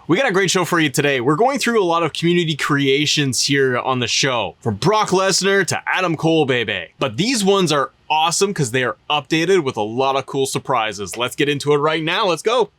We got a great show for you today. We're going through a lot of community creations here on the show, from Brock Lesnar to Adam Cole, baby. But these ones are awesome because they are updated with a lot of cool surprises. Let's get into it right now. Let's go.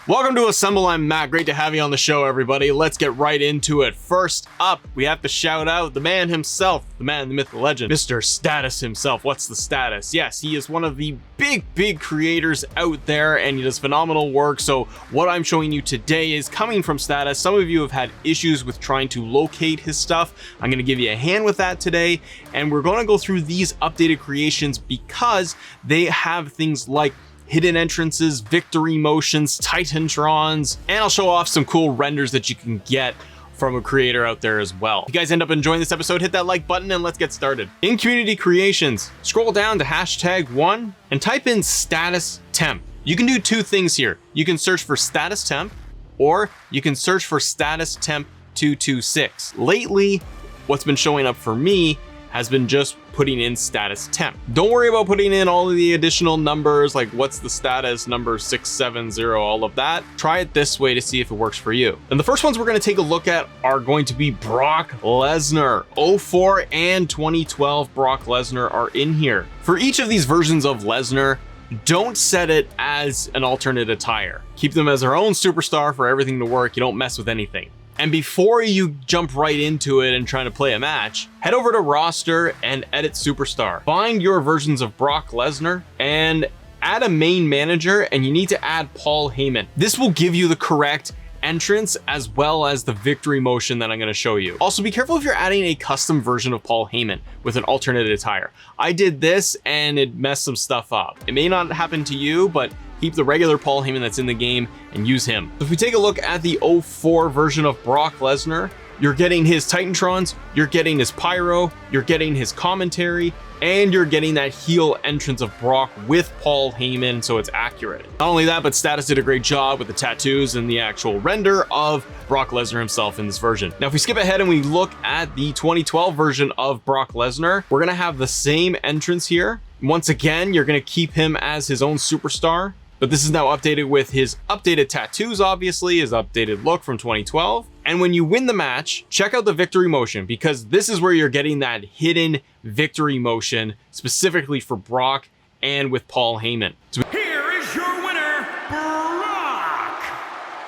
Welcome to Assemble. I'm Matt. Great to have you on the show, everybody. Let's get right into it. First up, we have to shout out the man himself, the man, the myth, the legend, Mr. Status himself. What's the status? Yes, he is one of the big creators out there, and he does phenomenal work. So what I'm showing you today is coming from Status. Some of you have had issues with trying to locate his stuff. I'm going to give you a hand with that today, and we're going to go through these updated creations because they have things like hidden entrances, victory motions, Titantrons, and I'll show off some cool renders that you can get from a creator out there as well. If you guys end up enjoying this episode, hit that like button and let's get started. In community creations, scroll down to #1 and type in status temp. You can do two things here. You can search for status temp, or you can search for status temp 226. Lately, what's been showing up for me has been just putting in status temp. Don't worry about putting in all of the additional numbers, like what's the status number 670, all of that. Try it this way to see if it works for you. And the first ones we're gonna take a look at are going to be Brock Lesnar. 04 and 2012 Brock Lesnar are in here. For each of these versions of Lesnar, don't set it as an alternate attire. Keep them as their own superstar for everything to work. You don't mess with anything. And before you jump right into it and trying to play a match, head over to roster and edit superstar. Find your versions of Brock Lesnar and add a main manager, and you need to add Paul Heyman. This will give you the correct entrance as well as the victory motion that I'm going to show you. Also, be careful if you're adding a custom version of Paul Heyman with an alternate attire. I did this and it messed some stuff up. It may not happen to you, but keep the regular Paul Heyman that's in the game and use him. If we take a look at the 04 version of Brock Lesnar, you're getting his Titantrons, you're getting his pyro, you're getting his commentary, and you're getting that heel entrance of Brock with Paul Heyman, so it's accurate. Not only that, but Status did a great job with the tattoos and the actual render of Brock Lesnar himself in this version. Now, if we skip ahead and we look at the 2012 version of Brock Lesnar, we're gonna have the same entrance here. Once again, you're gonna keep him as his own superstar, but this is now updated with his updated tattoos, obviously, his updated look from 2012. And when you win the match, check out the victory motion, because this is where you're getting that hidden victory motion specifically for Brock and with Paul Heyman. So here is your winner, Brock!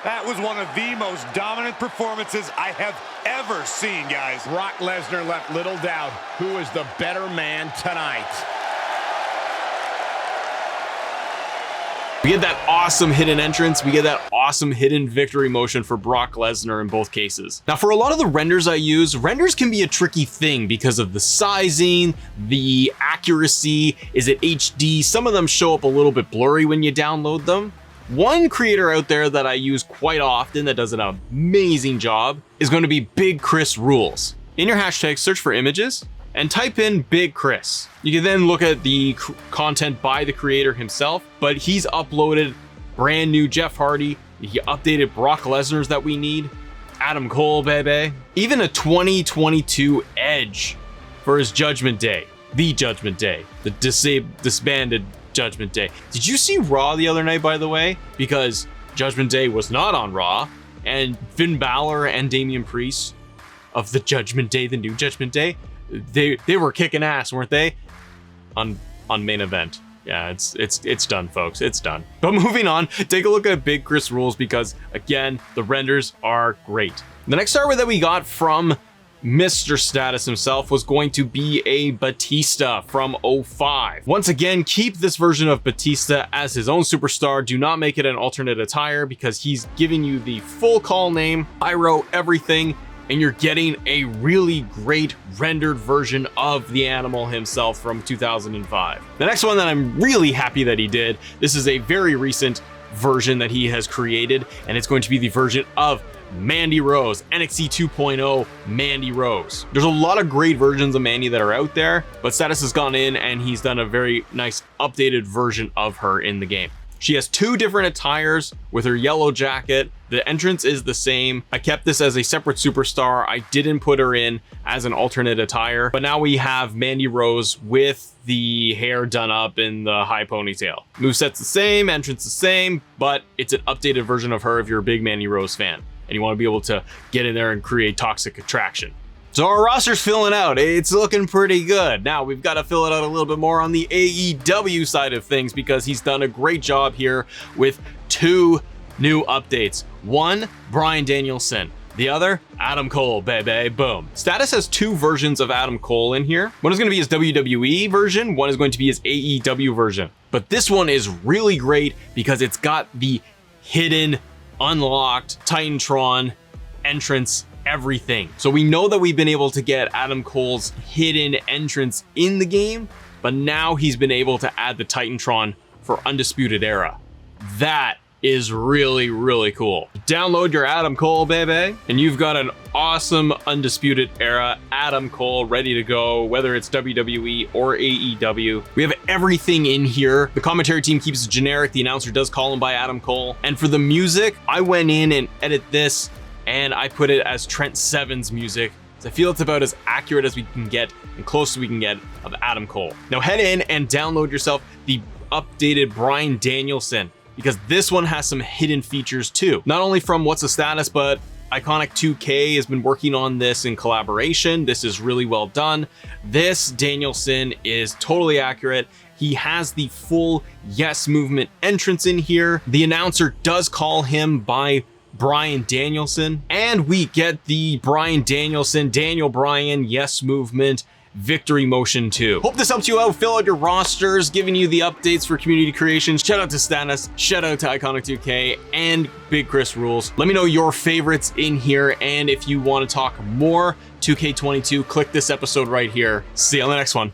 That was one of the most dominant performances I have ever seen, guys. Brock Lesnar left little doubt who is the better man tonight. we get that awesome hidden entrance, we get that awesome hidden victory motion for Brock Lesnar in both cases. Now, for a lot of the renders I use, renders can be a tricky thing because of the sizing, the accuracy. Is it HD? Some of them show up a little bit blurry when you download them. One creator out there that I use quite often that does an amazing job is going to be Big Chris Rules. In your hashtag, search for images and type in Big Chris. You can then look at the content by the creator himself, but he's uploaded brand new Jeff Hardy. He updated Brock Lesnar's that we need, Adam Cole, baby, even a 2022 Edge for his Judgment Day, the Judgment Day, the disbanded Judgment Day. Did you see Raw the other night, by the way? Because Judgment Day was not on Raw, and Finn Balor and Damian Priest of the Judgment Day, the new Judgment Day, they were kicking ass, weren't they? On main event. Yeah, it's done, folks. It's done. But moving on, take a look at Big Chris Rules, because again, the renders are great. The next star that we got from Mr. Status himself was going to be a Batista from 05. Once again, keep this version of Batista as his own superstar. Do not make it an alternate attire, because he's giving you the full call name, pyro, everything, and you're getting a really great rendered version of the animal himself from 2005. The next one that I'm really happy that he did, this is a very recent version that he has created, and it's going to be the version of Mandy Rose, NXT 2.0 Mandy Rose. There's a lot of great versions of Mandy that are out there, but Status has gone in and he's done a very nice updated version of her in the game. She has 2 different attires with her yellow jacket. The entrance is the same. I kept this as a separate superstar. I didn't put her in as an alternate attire, but now we have Mandy Rose with the hair done up in the high ponytail. Moveset's the same, entrance the same, but it's an updated version of her if you're a big Mandy Rose fan and you want to be able to get in there and create toxic attraction. So our roster's filling out. It's looking pretty good. Now we've got to fill it out a little bit more on the AEW side of things because he's done a great job here with 2 new updates. One, Bryan Danielson. The other, Adam Cole, baby, boom. Status has 2 versions of Adam Cole in here. One is going to be his WWE version, one is going to be his AEW version. But this one is really great because it's got the hidden, unlocked Titantron entrance, everything. So we know that we've been able to get Adam Cole's hidden entrance in the game, but now he's been able to add the Titantron for Undisputed Era. That is really, really cool. Download your Adam Cole, baby, and you've got an awesome Undisputed Era Adam Cole ready to go, whether it's WWE or AEW. We have everything in here. The commentary team keeps it generic. The announcer does call him by Adam Cole. And for the music, I went in and edited this and I put it as Trent Seven's music. I feel it's about as accurate as we can get and close as we can get of Adam Cole. Now head in and download yourself the updated Bryan Danielson, because this one has some hidden features too. Not only from Whatsthestatus, but Iconic 2K has been working on this in collaboration. This is really well done. This Danielson is totally accurate. He has the full yes movement entrance in here. The announcer does call him by Bryan Danielson, and we get the Bryan Danielson, Daniel Bryan yes movement victory motion too. Hope this helps you out. Fill out your rosters, giving you the updates for community creation. Shout out to Status, shout out to Iconic 2K and Big Chris Rules. Let me know your favorites in here, and if you want to talk more 2K22, click this episode right here. See you on the next one.